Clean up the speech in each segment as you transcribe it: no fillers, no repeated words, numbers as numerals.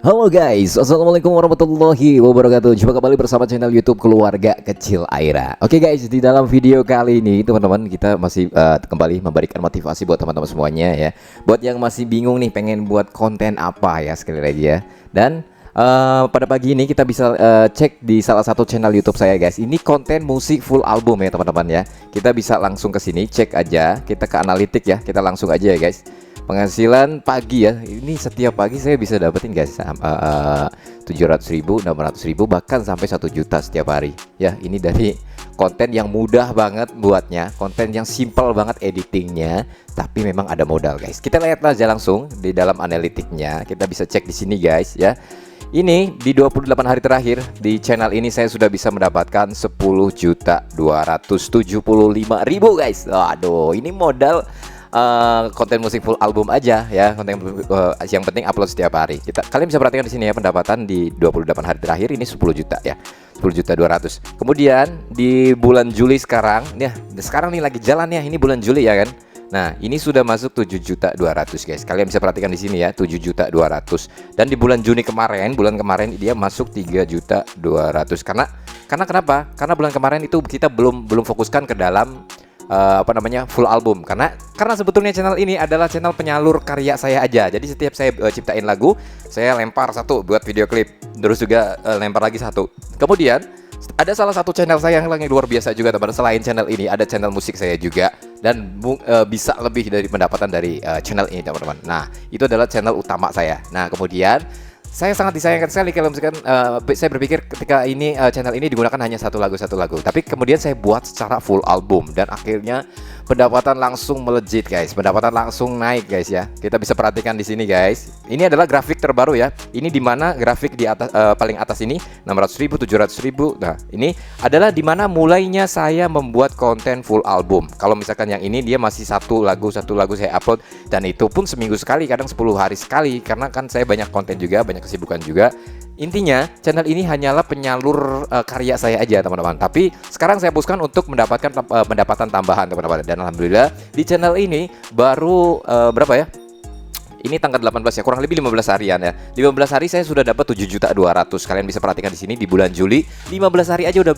Halo guys, assalamualaikum warahmatullahi wabarakatuh. Jumpa kembali bersama channel YouTube Keluarga Kecil Aira. Oke guys, di dalam video kali ini teman-teman kita masih kembali memberikan motivasi buat teman-teman semuanya ya. Buat yang masih bingung nih pengen buat konten apa ya, sekali lagi ya. Dan pada pagi ini kita bisa cek di salah satu channel YouTube saya guys. Ini konten musik full album ya teman-teman ya. Kita bisa langsung ke sini cek aja, kita ke analitik ya. Kita langsung aja ya guys. Penghasilan pagi ya, ini setiap pagi saya bisa dapetin guys 700.000, 600.000, bahkan sampai 1 juta setiap hari ya. Ini dari konten yang mudah banget buatnya, konten yang simple banget editingnya, tapi memang ada modal guys. Kita lihat aja langsung di dalam analitiknya, kita bisa cek di sini guys ya. Ini di 28 hari terakhir di channel ini saya sudah bisa mendapatkan 10.275.000 guys. Aduh, ini modal konten musik full album aja ya, konten yang penting upload setiap hari. Kalian bisa perhatikan di sini ya, pendapatan di 28 hari terakhir ini 10 juta ya. 10.200.000. Kemudian di bulan Juli sekarang ya, sekarang nih lagi jalan ya, ini bulan Juli ya kan. Nah, ini sudah masuk 7.200.000 guys. Kalian bisa perhatikan di sini ya, 7.200.000. Dan di bulan Juni kemarin, bulan kemarin dia masuk 3.200.000. Karena kenapa? Karena bulan kemarin itu kita belum fokuskan ke dalam full album, karena sebetulnya channel ini adalah channel penyalur karya saya aja. Jadi setiap saya ciptain lagu, saya lempar satu buat video klip, terus juga lempar lagi satu. Kemudian ada salah satu channel saya yang lagi luar biasa juga teman. Selain channel ini ada channel musik saya juga, dan bisa lebih dari pendapatan dari channel ini teman-teman. Nah, itu adalah channel utama saya. Nah, kemudian saya sangat disayangkan sekali kalau misalkan saya berpikir ketika ini channel ini digunakan hanya satu lagu, tapi kemudian saya buat secara full album dan akhirnya pendapatan langsung melejit guys, pendapatan langsung naik guys ya. Kita bisa perhatikan di sini guys. Ini adalah grafik terbaru ya. Ini dimana grafik di atas paling atas ini 600.000, 700.000. Nah, ini adalah dimana mulainya saya membuat konten full album. Kalau misalkan yang ini dia masih satu lagu saya upload, dan itu pun seminggu sekali, kadang 10 hari sekali, karena kan saya banyak konten juga, banyak kesibukan juga. Intinya channel ini hanyalah penyalur karya saya aja teman-teman. Tapi sekarang saya fokuskan untuk mendapatkan pendapatan tambahan teman-teman. Dan alhamdulillah di channel ini baru berapa ya? Ini tanggal 18 ya, kurang lebih 15 harian ya. 15 hari saya sudah dapat 7.200.000. Kalian bisa perhatikan di sini di bulan Juli 15 hari aja udah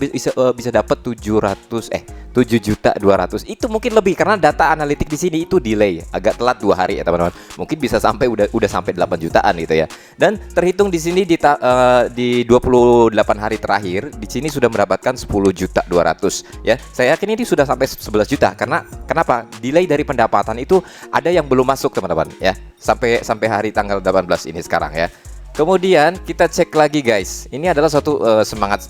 bisa dapat 7.200.000. Itu mungkin lebih karena data analitik di sini itu delay, agak telat 2 hari ya teman-teman. Mungkin bisa sampai udah sampai 8 jutaan gitu ya. Dan terhitung di sini di 28 hari terakhir di sini sudah mendapatkan 10.200.000 ya. Saya yakin ini sudah sampai 11 juta karena kenapa? Delay dari pendapatan itu ada yang belum masuk teman-teman ya. Sampai hari tanggal 18 ini sekarang ya. Kemudian kita cek lagi guys. Ini adalah suatu semangat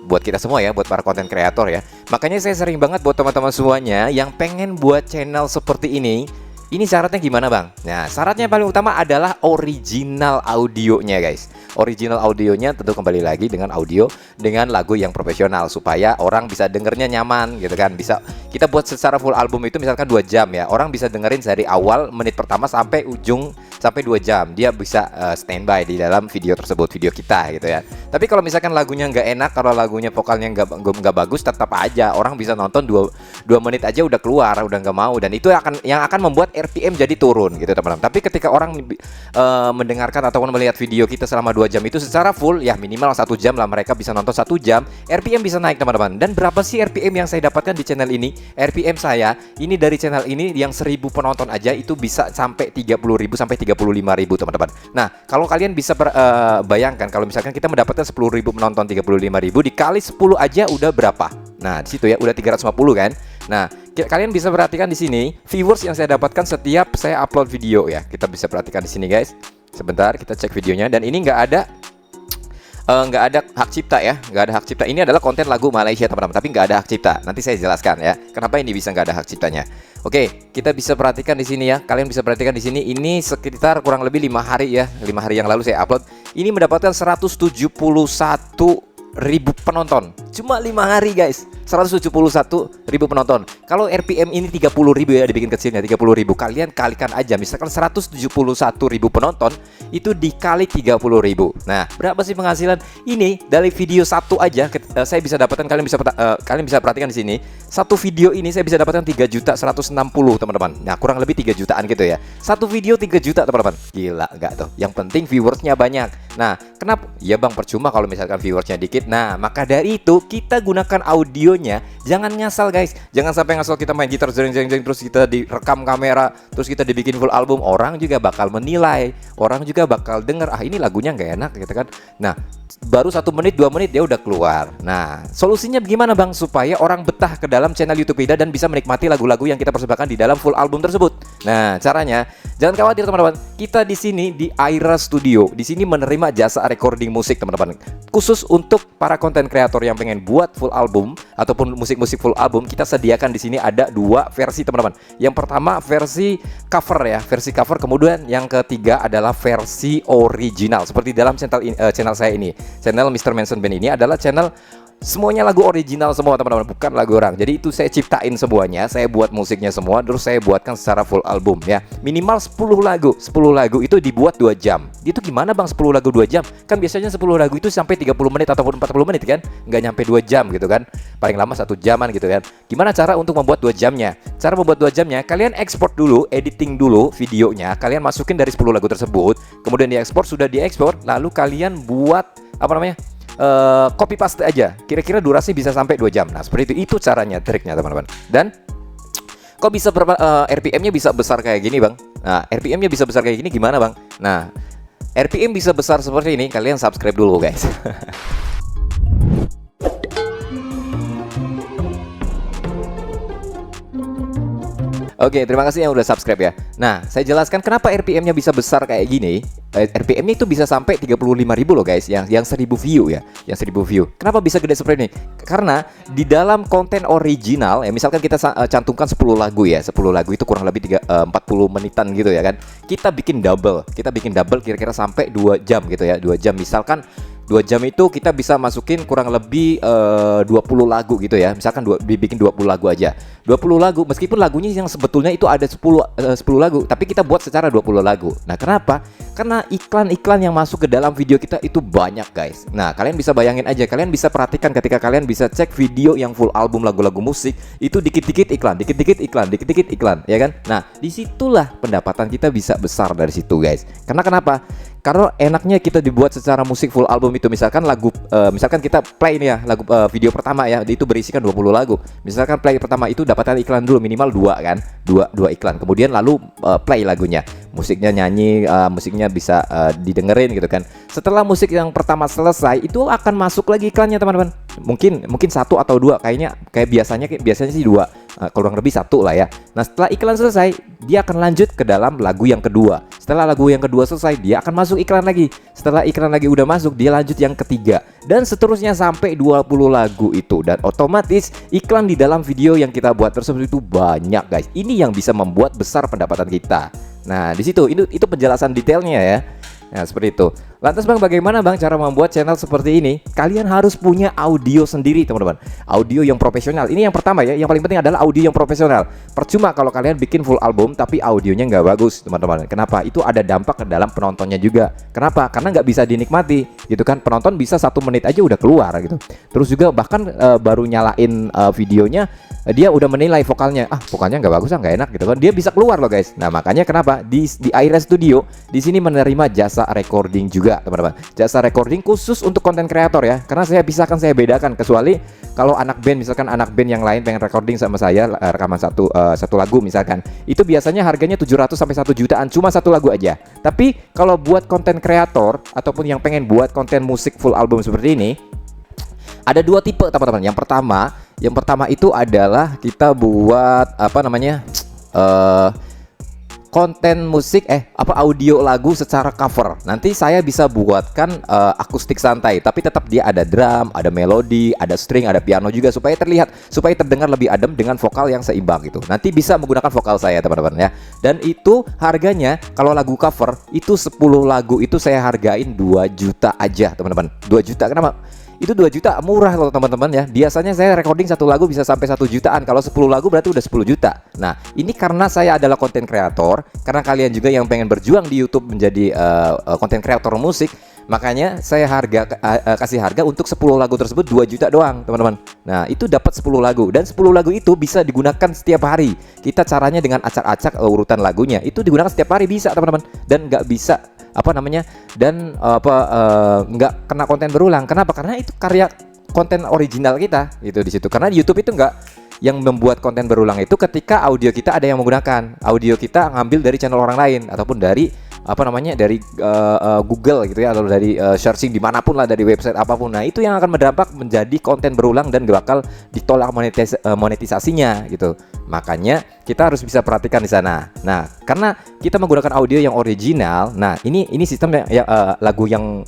buat kita semua ya, buat para konten kreator ya. Makanya saya sering banget buat teman-teman semuanya yang pengen buat channel seperti ini. Ini syaratnya gimana bang? Nah, syaratnya paling utama adalah original audionya guys. Original audionya tentu kembali lagi dengan audio dengan lagu yang profesional, supaya orang bisa dengernya nyaman gitu kan. Bisa kita buat secara full album itu misalkan 2 jam ya. Orang bisa dengerin dari awal menit pertama sampai ujung, sampai 2 jam. Dia bisa standby di dalam video tersebut, video kita gitu ya. Tapi kalau misalkan lagunya nggak enak, kalau lagunya vokalnya nggak bagus, tetap aja orang bisa nonton 2 menit aja udah keluar, udah nggak mau, dan itu yang akan membuat RPM jadi turun gitu teman-teman. Tapi ketika orang mendengarkan ataupun melihat video kita selama 2 jam itu secara full ya, minimal 1 jam lah, mereka bisa nonton 1 jam, RPM bisa naik teman-teman. Dan berapa sih RPM yang saya dapatkan di channel ini? RPM saya ini dari channel ini yang 1.000 penonton aja itu bisa sampai 30.000 sampai 35.000 teman-teman. Nah, kalau kalian bisa bayangkan kalau misalkan kita mendapatkan 10.000 penonton, 35.000 dikali 10 aja udah berapa? Nah, di situ ya udah 350 kan. Nah, kalian bisa perhatikan di sini viewers yang saya dapatkan setiap saya upload video ya. Kita bisa perhatikan di sini guys. Sebentar kita cek videonya, dan ini nggak ada hak cipta ya, nggak ada hak cipta. Ini adalah konten lagu Malaysia teman-teman, tapi nggak ada hak cipta. Nanti saya jelaskan ya, kenapa ini bisa nggak ada hak ciptanya. Oke, kita bisa perhatikan di sini ya. Kalian bisa perhatikan di sini. Ini sekitar kurang lebih 5 hari ya, 5 hari yang lalu saya upload. Ini mendapatkan 171.000 penonton. Cuma 5 hari guys. 171.000 penonton. Kalau RPM ini 30.000 ya, dibikin kecilnya 30.000, kalian kalikan aja. Misalkan 171.000 penonton itu dikali 30.000. Nah, berapa sih penghasilan ini dari video satu aja? Saya bisa dapatkan, kalian bisa perhatikan di sini. Satu video ini saya bisa dapatkan 3.160.000 teman-teman. Nah, kurang lebih 3 jutaan gitu ya. Satu video 3 juta teman-teman. Gila nggak tuh? Yang penting viewersnya banyak. Nah, kenapa? Ya bang, percuma kalau misalkan viewersnya dikit. Nah, maka dari itu kita gunakan audionya. Jangan ngasal guys. Jangan sampai ngasal kita main gitar jeng-jeng terus kita direkam kamera, terus kita dibikin full album. Orang juga bakal menilai. Orang juga bakal denger, ah ini lagunya nggak enak gitu kan. Nah, baru 1 menit 2 menit dia udah keluar. Nah, solusinya gimana bang supaya orang betah ke dalam channel YouTube Ida dan bisa menikmati lagu-lagu yang kita persembahkan di dalam full album tersebut? Nah, caranya jangan khawatir teman-teman. Kita di sini di Aira Studio di sini menerima jasa recording musik teman-teman. Khusus untuk para konten kreator yang pengen buat full album ataupun musik-musik full album, kita sediakan di sini ada 2 versi teman-teman. Yang pertama versi cover ya, versi cover. Kemudian yang ketiga adalah versi original seperti dalam channel saya ini. Channel Mr. Manson Band ini adalah channel semuanya lagu original semua teman-teman, bukan lagu orang. Jadi itu saya ciptain semuanya, saya buat musiknya semua, terus saya buatkan secara full album ya. Minimal 10 lagu. 10 lagu itu dibuat 2 jam. Itu gimana bang 10 lagu 2 jam? Kan biasanya 10 lagu itu sampai 30 menit ataupun 40 menit kan? Nggak nyampe 2 jam gitu kan. Paling lama 1 jaman gitu kan. Gimana cara untuk membuat 2 jamnya? Cara membuat 2 jamnya, kalian ekspor dulu, editing dulu videonya, kalian masukin dari 10 lagu tersebut, kemudian diekspor, sudah diekspor, lalu kalian buat copy paste aja. Kira-kira durasi bisa sampai 2 jam. Nah, seperti itu caranya, triknya teman-teman. Dan kok bisa RPM-nya bisa besar kayak gini, Bang? Nah, RPM-nya bisa besar kayak gini gimana, Bang? Nah, RPM bisa besar seperti ini, kalian subscribe dulu, guys. Oke, terima kasih yang udah subscribe ya. Nah, saya jelaskan kenapa RPM-nya bisa besar kayak gini. RPM-nya itu bisa sampai 35.000 loh guys, yang 1000 view ya, yang 1000 view. Kenapa bisa gede seperti ini? Karena di dalam konten original ya, misalkan kita cantumkan 10 lagu ya, 10 lagu itu kurang lebih 40 menitan gitu ya kan. Kita bikin double kira-kira sampai 2 jam gitu ya, 2 jam. Misalkan 2 jam itu kita bisa masukin kurang lebih 20 lagu gitu ya. Misalkan dibikin 20 lagu aja. 20 lagu, meskipun lagunya yang sebetulnya itu ada 10 lagu, tapi kita buat secara 20 lagu. Nah, kenapa? Karena iklan-iklan yang masuk ke dalam video kita itu banyak, guys. Nah, kalian bisa bayangin aja, kalian bisa perhatikan ketika kalian bisa cek video yang full album lagu-lagu musik, itu dikit-dikit iklan, ya kan? Nah, disitulah pendapatan kita bisa besar dari situ, guys. Karena kenapa? Karena enaknya kita dibuat secara musik full album itu, misalkan lagu misalkan kita play ini ya, lagu video pertama ya, itu berisikan 20 lagu. Misalkan play pertama itu dapatkan iklan dulu minimal 2 kan, 2 iklan. Kemudian lalu play lagunya. Musiknya nyanyi, musiknya bisa didengerin gitu kan. Setelah musik yang pertama selesai, itu akan masuk lagi iklannya, teman-teman. Mungkin 1 atau 2, kayak biasanya sih 2. Kurang lebih 1 lah ya. Nah, setelah iklan selesai, dia akan lanjut ke dalam lagu yang kedua. Setelah lagu yang kedua selesai, dia akan masuk iklan lagi. Setelah iklan lagi udah masuk, dia lanjut yang ketiga. Dan seterusnya sampai 20 lagu itu. Dan otomatis iklan di dalam video yang kita buat tersebut itu banyak, guys. Ini yang bisa membuat besar pendapatan kita. Nah, di situ itu penjelasan detailnya ya. Nah, seperti itu. Lantas bang, bagaimana bang cara membuat channel seperti ini? Kalian harus punya audio sendiri, teman-teman. Audio yang profesional. Ini yang pertama ya. Yang paling penting adalah audio yang profesional. Percuma kalau kalian bikin full album tapi audionya nggak bagus, teman-teman. Kenapa? Itu ada dampak ke dalam penontonnya juga. Kenapa? Karena nggak bisa dinikmati, gitu kan? Penonton bisa 1 menit aja udah keluar gitu. Terus juga bahkan baru nyalain videonya, dia udah menilai vokalnya. Vokalnya nggak bagus, nggak enak gitu kan. Dia bisa keluar loh guys. Nah, makanya kenapa di Aira Studio di sini menerima jasa recording juga, teman-teman. Jasa recording khusus untuk konten kreator ya. Karena saya bedakan, kecuali kalau anak band, misalkan anak band yang lain pengen recording sama saya, rekaman satu lagu misalkan, itu biasanya harganya 700 sampai 1 jutaan cuma 1 lagu aja. Tapi kalau buat konten kreator ataupun yang pengen buat konten musik full album seperti ini, ada 2 tipe, teman-teman. Yang pertama itu adalah kita buat konten musik audio lagu secara cover. Nanti saya bisa buatkan akustik santai, tapi tetap dia ada drum, ada melodi, ada string, ada piano juga supaya terdengar lebih adem dengan vokal yang seimbang gitu. Nanti bisa menggunakan vokal saya, teman-teman ya. Dan itu harganya kalau lagu cover itu 10 lagu itu saya hargain 2 juta aja, teman-teman. 2 juta. Kenapa? Itu 2 juta murah loh teman-teman ya. Biasanya saya recording satu lagu bisa sampai 1 jutaan. Kalau 10 lagu berarti udah 10 juta. Nah, ini karena saya adalah konten kreator, karena kalian juga yang pengen berjuang di YouTube menjadi konten kreator musik, makanya saya kasih harga untuk 10 lagu tersebut 2 juta doang, teman-teman. Nah, itu dapat 10 lagu dan 10 lagu itu bisa digunakan setiap hari. Kita caranya dengan acak-acak urutan lagunya. Itu digunakan setiap hari bisa, teman-teman. Dan nggak bisa nggak kena konten berulang. Kenapa? Karena itu karya konten original kita gitu di situ. Karena di YouTube itu nggak, yang membuat konten berulang itu ketika audio kita ada yang menggunakan audio kita ngambil dari channel orang lain ataupun dari dari Google gitu ya, atau dari searching dimanapun lah, dari website apapun. Nah, itu yang akan berdampak menjadi konten berulang dan bakal ditolak monetisasinya gitu. Makanya kita harus bisa perhatikan di sana. Nah, karena kita menggunakan audio yang original, nah ini sistem lagu yang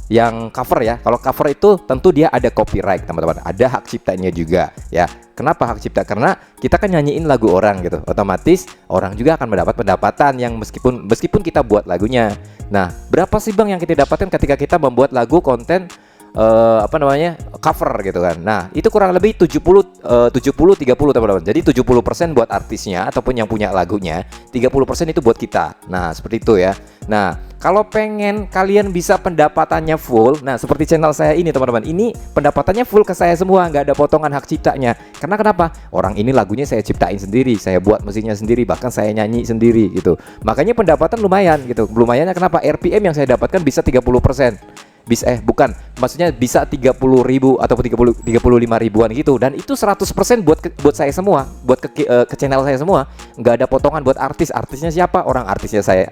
yang cover ya. Kalau cover itu tentu dia ada copyright, teman-teman. Ada hak ciptanya juga ya. Kenapa hak cipta? Karena kita kan nyanyiin lagu orang gitu. Otomatis orang juga akan mendapat pendapatan yang meskipun kita buat lagunya. Nah, berapa sih Bang yang kita dapatkan ketika kita membuat lagu konten cover gitu kan. Nah, itu kurang lebih 70-30 teman-teman. Jadi 70% buat artisnya ataupun yang punya lagunya, 30% itu buat kita. Nah, seperti itu ya. Nah, kalau pengen kalian bisa pendapatannya full, nah seperti channel saya ini teman-teman, ini pendapatannya full ke saya semua, nggak ada potongan hak ciptanya. Karena kenapa? Orang ini lagunya saya ciptain sendiri, saya buat musiknya sendiri, bahkan saya nyanyi sendiri gitu. Makanya pendapatan lumayan gitu. Lumayannya kenapa? RPM yang saya dapatkan bisa 30%. Maksudnya bisa 30.000 atau 35 ribuan gitu, dan itu 100% buat saya semua, buat ke channel saya semua, nggak ada potongan buat artisnya siapa, orang artisnya saya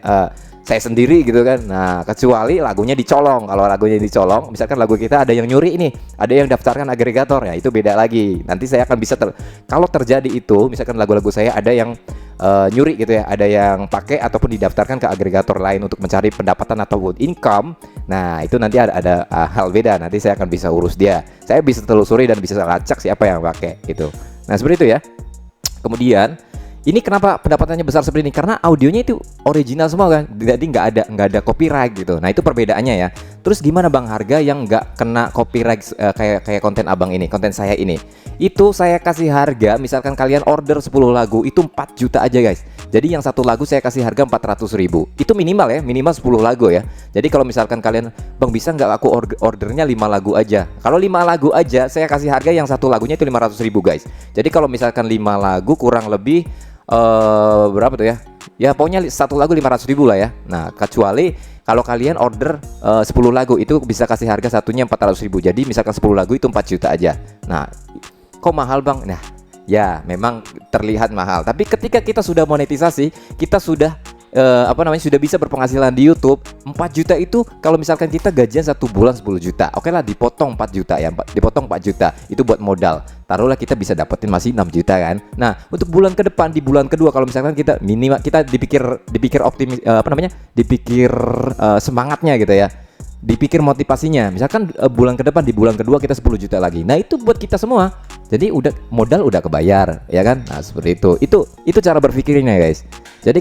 sendiri gitu kan. Nah, kecuali lagunya dicolong. Kalau lagunya dicolong, misalkan lagu kita ada yang nyuri ini, ada yang daftarkan agregator ya, itu beda lagi. Nanti saya akan bisa kalau terjadi itu, misalkan lagu-lagu saya ada yang nyuri gitu ya, ada yang pakai ataupun didaftarkan ke agregator lain untuk mencari pendapatan atau income. Nah, itu nanti ada hal beda. Nanti saya akan bisa urus dia. Saya bisa telusuri dan bisa lacak siapa yang pakai gitu. Nah, seperti itu ya. Kemudian ini kenapa pendapatannya besar seperti ini? Karena audionya itu original semua kan, jadi nggak ada copyright gitu. Nah, itu perbedaannya ya. Terus gimana Bang harga yang nggak kena copyright kayak konten abang ini, konten saya ini? Itu saya kasih harga, misalkan kalian order 10 lagu itu 4 juta aja guys. Jadi yang satu lagu saya kasih harga 400.000. Itu minimal ya, minimal 10 lagu ya. Jadi kalau misalkan kalian, Bang bisa nggak aku ordernya 5 lagu aja? Kalau 5 lagu aja saya kasih harga yang satu lagunya itu 500.000 guys. Jadi kalau misalkan 5 lagu kurang lebih berapa tuh ya? Ya pokoknya satu lagu 500.000 lah ya. Nah, kecuali kalau kalian order 10 lagu itu bisa kasih harga satunya 400.000. Jadi misalkan 10 lagu itu 4 juta aja. Nah, kok mahal Bang? Nah, ya memang terlihat mahal. Tapi ketika kita sudah monetisasi, kita sudah sudah bisa berpenghasilan di YouTube, 4 juta itu kalau misalkan kita gajian 1 bulan 10 juta. Oke lah, dipotong 4 juta ya, dipotong 4 juta. Itu buat modal. Taruhlah kita bisa dapetin masih 6 juta kan. Nah, untuk bulan ke depan, di bulan kedua kalau misalkan kita minimal kita dipikir optimis, semangatnya gitu ya. Dipikir motivasinya. Misalkan bulan ke depan, di bulan kedua kita 10 juta lagi. Nah, itu buat kita semua. Jadi modal udah kebayar, ya kan? Nah, seperti itu. Itu cara berpikirnya, guys. Jadi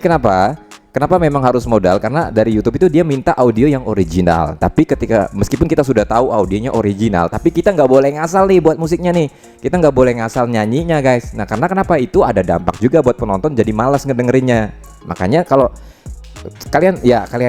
Kenapa memang harus modal? Karena dari YouTube itu dia minta audio yang original. Tapi meskipun kita sudah tahu audionya original, tapi kita nggak boleh ngasal nih buat musiknya nih. Kita nggak boleh ngasal nyanyinya guys. Nah, karena kenapa? Itu ada dampak juga buat penonton, jadi malas ngedengerinnya. Makanya kalau kalian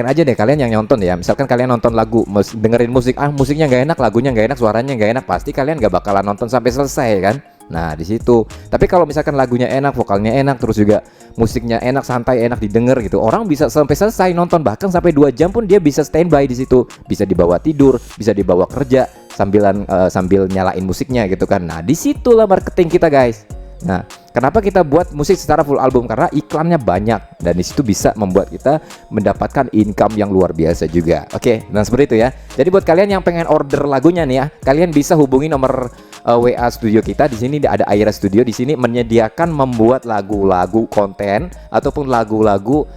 aja deh, kalian yang nonton ya. Misalkan kalian nonton lagu, dengerin musik, musiknya nggak enak, lagunya nggak enak, suaranya nggak enak, pasti kalian nggak bakalan nonton sampai selesai kan. Nah, di situ. Tapi kalau misalkan lagunya enak, vokalnya enak, terus juga musiknya enak, santai, enak didengar gitu, orang bisa sampai selesai nonton, bahkan sampai 2 jam pun dia bisa standby di situ. Bisa dibawa tidur, bisa dibawa kerja sambil nyalain musiknya gitu kan. Nah, disitulah marketing kita guys. Nah, kenapa kita buat musik secara full album? Karena iklannya banyak dan disitu bisa membuat kita mendapatkan income yang luar biasa juga. Oke, nah seperti itu ya. Jadi buat kalian yang pengen order lagunya nih ya, kalian bisa hubungi nomor WA studio kita. Di sini ada Aira Studio, di sini menyediakan membuat lagu-lagu konten ataupun lagu-lagu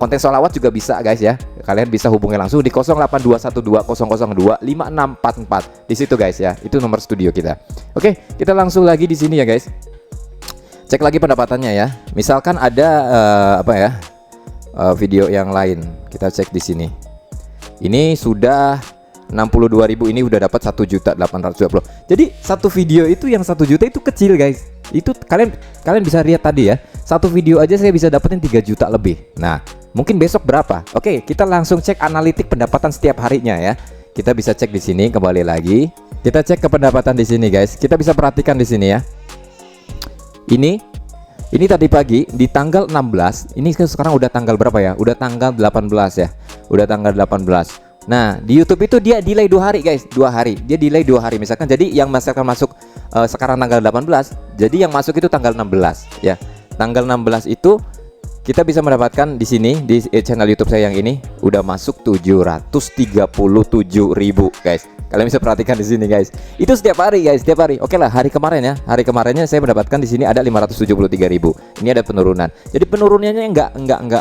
konten sholawat juga bisa guys ya. Kalian bisa hubungi langsung di 082120025644 di situ guys ya. Itu nomor studio kita. Oke, kita langsung lagi di sini ya guys. Cek lagi pendapatannya ya. Misalkan ada video yang lain, kita cek di sini. Ini sudah 62.000 ini udah dapat 1.820. Jadi satu video itu yang 1 juta itu kecil guys. Itu kalian bisa lihat tadi ya. Satu video aja saya bisa dapetin 3 juta lebih. Nah, mungkin besok berapa? Oke, kita langsung cek analitik pendapatan setiap harinya ya. Kita bisa cek di sini, kembali lagi. Kita cek ke pendapatan di sini guys. Kita bisa perhatikan di sini ya. Ini tadi pagi di tanggal 16. Ini sekarang udah tanggal berapa ya? Udah tanggal 18 ya. Udah tanggal 18. Nah, di YouTube itu dia delay 2 hari guys, 2 hari. Dia delay 2 hari misalkan. Jadi yang misalkan masuk sekarang tanggal 18, jadi yang masuk itu tanggal 16 ya. Tanggal 16 itu kita bisa mendapatkan di sini di channel YouTube saya yang ini udah masuk 737.000 guys. Kalian bisa perhatikan di sini guys. Itu setiap hari guys, setiap hari. Oke lah, hari kemarin ya. Hari kemarinnya saya mendapatkan di sini ada 573.000. Ini ada penurunan. Jadi penurunannya enggak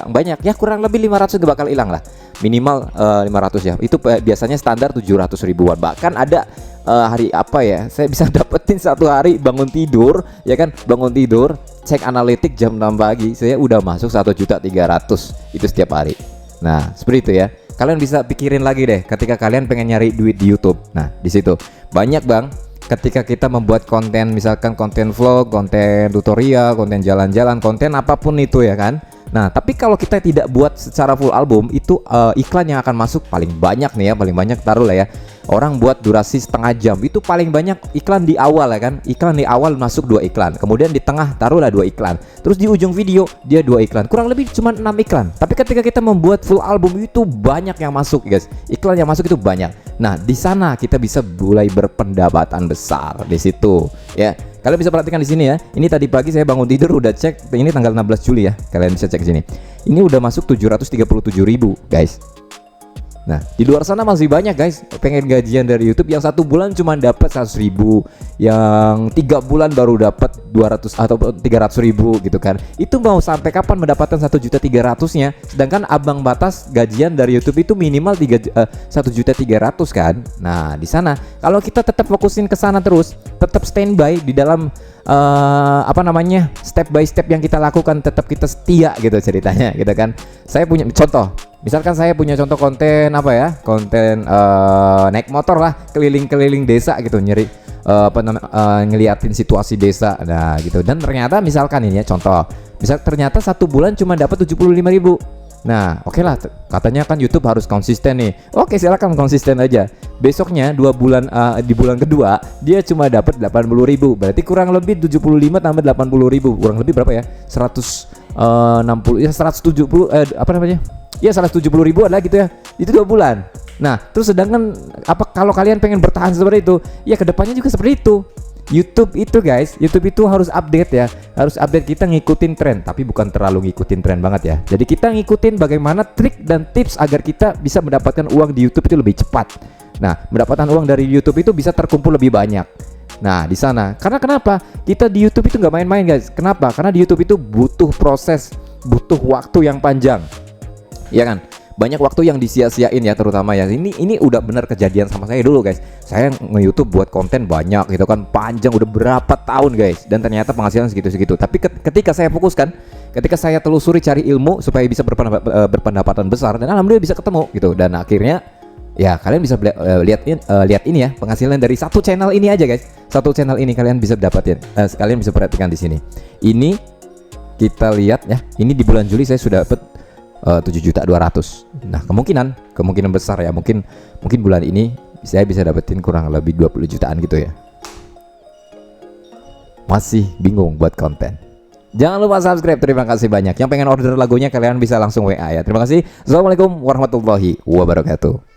banyak. Ya kurang lebih 500 gak bakal hilang lah. Minimal 500 ya. Itu biasanya standar 700 ribuan. Bahkan ada hari apa ya? Saya bisa dapetin satu hari bangun tidur, ya kan? Bangun tidur, cek analitik jam 6 pagi, saya udah masuk 1.300.000 itu setiap hari. Nah, seperti itu ya. Kalian bisa pikirin lagi deh ketika kalian pengen nyari duit di YouTube. Nah, di situ banyak bang. Ketika kita membuat konten, misalkan konten vlog, konten tutorial, konten jalan-jalan, konten apapun itu ya kan. Nah, tapi kalau kita tidak buat secara full album, itu iklan yang akan masuk paling banyak nih ya, paling banyak taruh lah ya. Orang buat durasi setengah jam, itu paling banyak iklan di awal ya kan. Iklan di awal masuk 2 iklan, kemudian di tengah taruhlah 2 iklan. Terus di ujung video dia 2 iklan. Kurang lebih cuma 6 iklan. Tapi ketika kita membuat full album itu banyak yang masuk guys. Iklan yang masuk itu banyak. Nah, di sana kita bisa mulai berpendapatan besar di situ ya. Kalian bisa perhatikan di sini ya. Ini tadi pagi saya bangun tidur udah cek, ini tanggal 16 Juli ya. Kalian bisa cek sini. Ini udah masuk 737.000 guys. Nah, di luar sana masih banyak guys pengen gajian dari YouTube yang 1 bulan cuma dapat 100.000, yang 3 bulan baru dapat 200 atau 300.000 gitu kan. Itu mau sampai kapan mendapatkan 1.300.000-nya? Sedangkan abang batas gajian dari YouTube itu minimal 1.300.000 kan. Nah, di sana kalau kita tetap fokusin ke sana terus, tetap standby di dalam apa namanya, step by step yang kita lakukan, tetap kita setia gitu ceritanya gitu kan. Saya punya contoh, misalkan saya punya contoh konten apa ya, konten naik motor lah keliling-keliling desa gitu, nyeri ngeliatin situasi desa, nah gitu. Dan ternyata misalkan ini ya contoh, misal ternyata 1 bulan cuma dapat 75.000. Nah, oke lah, katanya kan YouTube harus konsisten nih. Oke, silakan konsisten aja. Besoknya 2 bulan di bulan kedua dia cuma dapat 80.000. Berarti kurang lebih 75 tambah 80.000. Kurang lebih berapa ya? 160 ya 170 apa namanya? Ya 170.000 adalah gitu ya. Itu 2 bulan. Nah, terus sedangkan apa kalau kalian pengen bertahan seperti itu, ya kedepannya juga seperti itu. YouTube itu guys, YouTube itu harus update ya, harus update, kita ngikutin tren, tapi bukan terlalu ngikutin tren banget ya. Jadi kita ngikutin bagaimana trik dan tips agar kita bisa mendapatkan uang di YouTube itu lebih cepat. Nah, mendapatkan uang dari YouTube itu bisa terkumpul lebih banyak. Nah, di sana, karena kenapa? Kita di YouTube itu nggak main-main guys. Kenapa? Karena di YouTube itu butuh proses, butuh waktu yang panjang, ya kan? Banyak waktu yang disia-siain ya, terutama ya. Ini udah bener kejadian sama saya dulu guys. Saya nge-YouTube buat konten banyak gitu kan, panjang udah berapa tahun guys, dan ternyata penghasilan segitu-segitu. Tapi ketika saya fokuskan, ketika saya telusuri cari ilmu supaya bisa berpendapatan besar, dan alhamdulillah bisa ketemu gitu. Dan akhirnya ya kalian bisa lihat ini ya, penghasilan dari satu channel ini aja guys. Satu channel ini kalian bisa dapatin. Kalian bisa perhatikan di sini. Ini kita lihat ya, ini di bulan Juli saya sudah dapat 7.200.000. Nah, kemungkinan besar ya, mungkin bulan ini saya bisa dapetin kurang lebih 20 jutaan gitu ya. Masih bingung buat konten? Jangan lupa subscribe. Terima kasih banyak. Yang pengen order lagunya kalian bisa langsung WA ya. Terima kasih. Assalamualaikum warahmatullahi wabarakatuh.